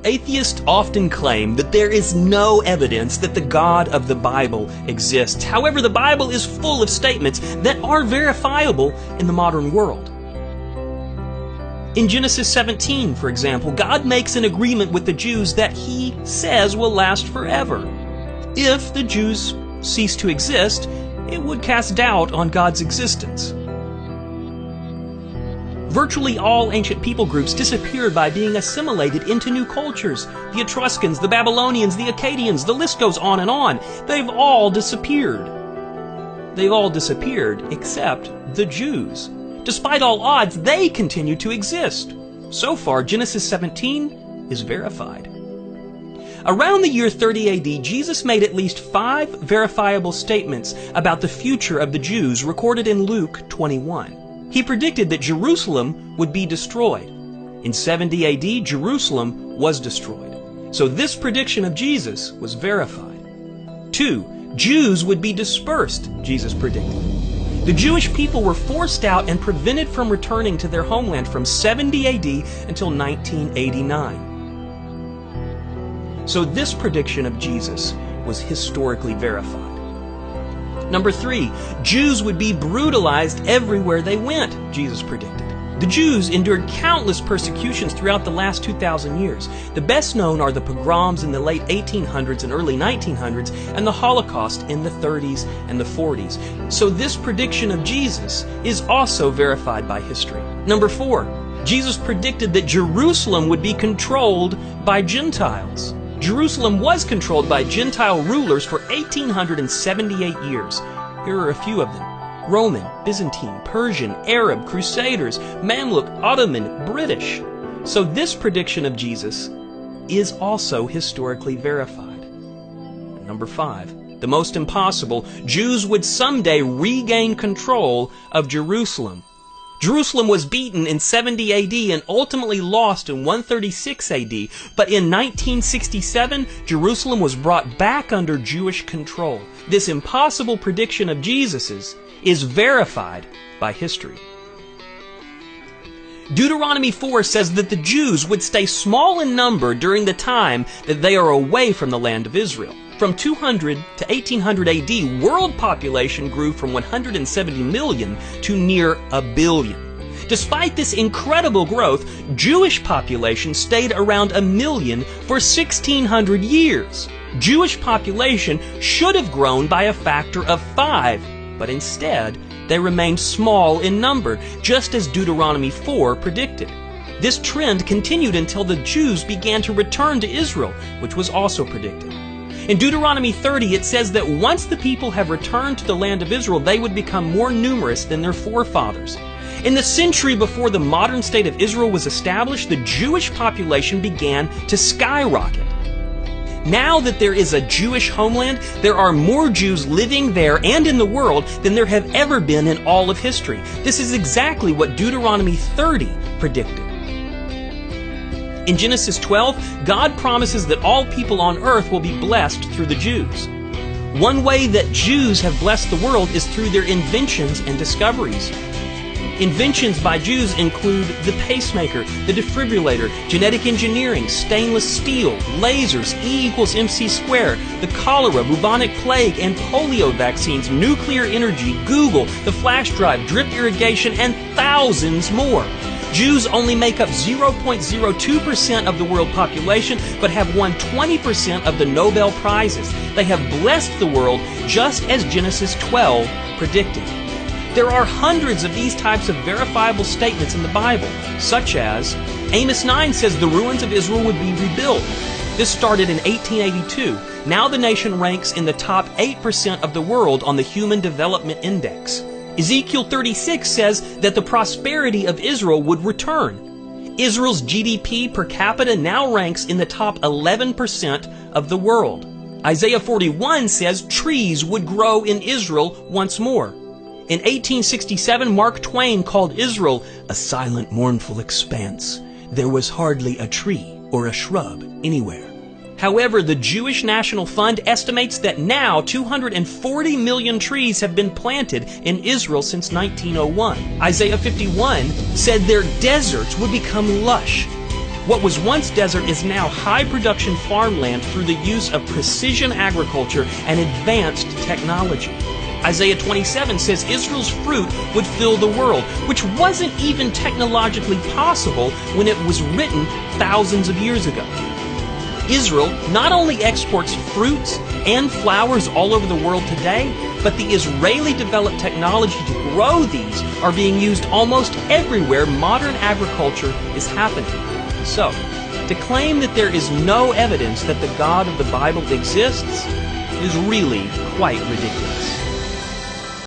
Atheists often claim that there is no evidence that the God of the Bible exists. However, the Bible is full of statements that are verifiable in the modern world. In Genesis 17, for example, God makes an agreement with the Jews that He says will last forever. If the Jews cease to exist, it would cast doubt on God's existence. Virtually all ancient people groups disappeared by being assimilated into new cultures. The Etruscans, the Babylonians, the Akkadians, the list goes on and on. They've all disappeared. They've all disappeared except the Jews. Despite all odds, they continue to exist. So far, Genesis 17 is verified. Around the year 30 AD, Jesus made at least 5 verifiable statements about the future of the Jews recorded in Luke 21. He predicted that Jerusalem would be destroyed. In 70 AD, Jerusalem was destroyed. So this prediction of Jesus was verified. 2. Jews would be dispersed, Jesus predicted. The Jewish people were forced out and prevented from returning to their homeland from 70 AD until 1989. So this prediction of Jesus was historically verified. Number 3, Jews would be brutalized everywhere they went, Jesus predicted. The Jews endured countless persecutions throughout the last 2,000 years. The best known are the pogroms in the late 1800s and early 1900s, and the Holocaust in the 30s and the 40s. So this prediction of Jesus is also verified by history. Number 4, Jesus predicted that Jerusalem would be controlled by Gentiles. Jerusalem was controlled by Gentile rulers for 1,878 years. Here are a few of them: Roman, Byzantine, Persian, Arab, Crusaders, Mamluk, Ottoman, British. So this prediction of Jesus is also historically verified. Number 5, the most impossible: Jews would someday regain control of Jerusalem. Jerusalem was beaten in 70 AD and ultimately lost in 136 AD, but in 1967, Jerusalem was brought back under Jewish control. This impossible prediction of Jesus's is verified by history. Deuteronomy 4 says that the Jews would stay small in number during the time that they are away from the land of Israel. From 200 to 1800 AD, world population grew from 170 million to near 1 billion. Despite this incredible growth, Jewish population stayed around 1 million for 1,600 years. Jewish population should have grown by a factor of 5, but instead, they remained small in number, just as Deuteronomy 4 predicted. This trend continued until the Jews began to return to Israel, which was also predicted. In Deuteronomy 30, it says that once the people have returned to the land of Israel, they would become more numerous than their forefathers. In the century before the modern state of Israel was established, the Jewish population began to skyrocket. Now that there is a Jewish homeland, there are more Jews living there and in the world than there have ever been in all of history. This is exactly what Deuteronomy 30 predicted. In Genesis 12, God promises that all people on earth will be blessed through the Jews. One way that Jews have blessed the world is through their inventions and discoveries. Inventions by Jews include the pacemaker, the defibrillator, genetic engineering, stainless steel, lasers, E=mc², the cholera, bubonic plague, and polio vaccines, nuclear energy, Google, the flash drive, drip irrigation, and thousands more. Jews only make up 0.02% of the world population, but have won 20% of the Nobel Prizes. They have blessed the world just as Genesis 12 predicted. There are hundreds of these types of verifiable statements in the Bible, such as Amos 9 says the ruins of Israel would be rebuilt. This started in 1882. Now the nation ranks in the top 8% of the world on the Human Development Index. Ezekiel 36 says that the prosperity of Israel would return. Israel's GDP per capita now ranks in the top 11% of the world. Isaiah 41 says trees would grow in Israel once more. In 1867, Mark Twain called Israel a silent, mournful expanse. There was hardly a tree or a shrub anywhere. However, the Jewish National Fund estimates that now 240 million trees have been planted in Israel since 1901. Isaiah 51 said their deserts would become lush. What was once desert is now high-production farmland through the use of precision agriculture and advanced technology. Isaiah 27 says Israel's fruit would fill the world, which wasn't even technologically possible when it was written thousands of years ago. Israel not only exports fruits and flowers all over the world today, but the Israeli-developed technology to grow these are being used almost everywhere modern agriculture is happening. So, to claim that there is no evidence that the God of the Bible exists is really quite ridiculous.